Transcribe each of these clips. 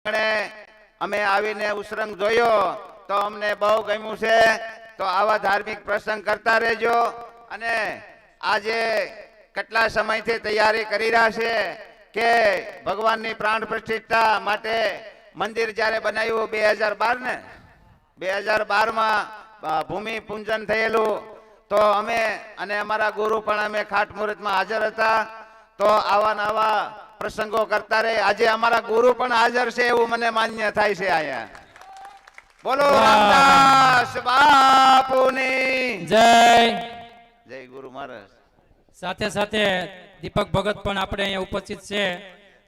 અમે આવીને ઉસરંગ જોયો તો અમને બહુ ગમ્યું છે. તો આવા ધાર્મિક પ્રસંગ કરતા રહેજો. અને આજે કેટલા સમયથી તૈયારી કરી રહ્યા છે કે ભગવાનની પ્રાણ પ્રતિષ્ઠા માટે મંદિર જ્યારે બનાવ્યું 2012 ને 2012માં ભૂમિ પૂજન થયેલું. તો અમે અને અમારા ગુરુ પણ અમે ખાટ મુહૂર્તમાં હાજર હતા. તો આવા નવા પ્રસંગો કરતા રહે. આજે અમારા ગુરુ પણ હાજર છે એવું મને માન્ય થાય છે. અહીંયા બોલો રામદાસ બાપુની જય. જય ગુરુ મહારાજ. સાથે સાથે દીપક ભગત પણ આપણે અહીંયા ઉપસ્થિત છે.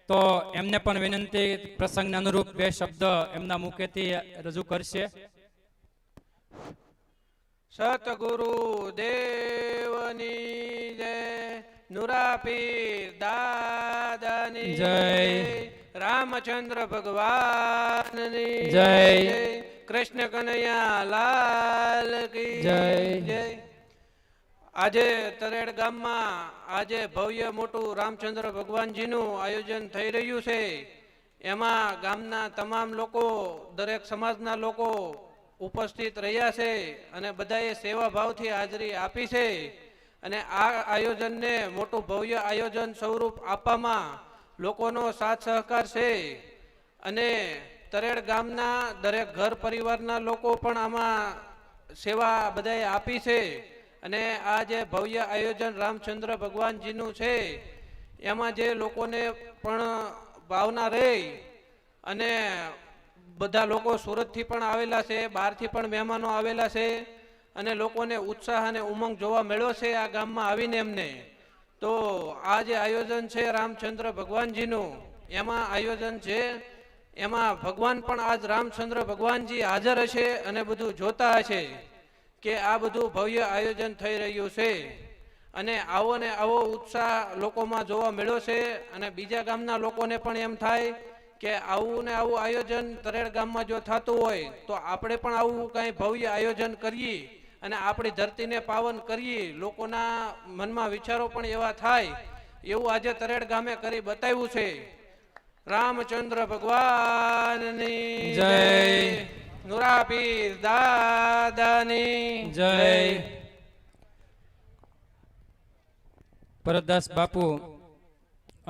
તો એમને પણ વિનંતી, પ્રસંગને અનુરૂપ બે શબ્દ એમના મુખેથી રજૂ કરશે. સતગુરુ દેવની જય, નુરાપીર દાદાની જય, રામચંદ્ર ભગવાનની જય, કૃષ્ણ કનૈયા લાલ કી જય. જય. આજે તરેડ ગામમાં આજે ભવ્ય મોટું રામચંદ્ર ભગવાનજીનું આયોજન થઈ રહ્યું છે. એમાં ગામના તમામ લોકો, દરેક સમાજના લોકો ઉપસ્થિત રહ્યા છે અને બધાએ સેવાભાવથી હાજરી આપી છે. અને આ આયોજનને મોટું ભવ્ય આયોજન સ્વરૂપ આપવામાં લોકોનો સાથ સહકાર છે. અને તરેડ ગામના દરેક ઘર પરિવારના લોકો પણ આમાં સેવા બધાએ આપી છે. અને આ જે ભવ્ય આયોજન રામચંદ્ર ભગવાનજીનું છે એમાં જે લોકોને પણ ભાવના રહી, અને બધા લોકો સુરતથી પણ આવેલા છે, બહારથી પણ મહેમાનો આવેલા છે, અને લોકોને ઉત્સાહ અને ઉમંગ જોવા મળ્યો છે આ ગામમાં આવીને એમને. તો આ જે આયોજન છે રામચંદ્ર ભગવાનજીનું, એમાં આયોજન છે, એમાં ભગવાન પણ આજ રામચંદ્ર ભગવાનજી હાજર હશે અને બધું જોતા હશે કે આ બધું ભવ્ય આયોજન થઈ રહ્યું છે. અને આવો ને આવો ઉત્સાહ લોકોમાં જોવા મળ્યો છે. અને બીજા ગામના લોકોને પણ એમ થાય કે આવું ને આવું આયોજન તરેડ ગામમાં જો થતું હોય તો આપણે પણ આવું કંઈ ભવ્ય આયોજન કરીએ અને આપણી ધરતીને પાવન કરીએ. લોકોના મનમાં વિચારો પણ એવા થાય એવું આજે તરેડ ગામે કરી બતાવ્યું છે. રામચંદ્ર ભગવાનની જય, નુરાપીર દાદાની જય. ભરતદાસ બાપુ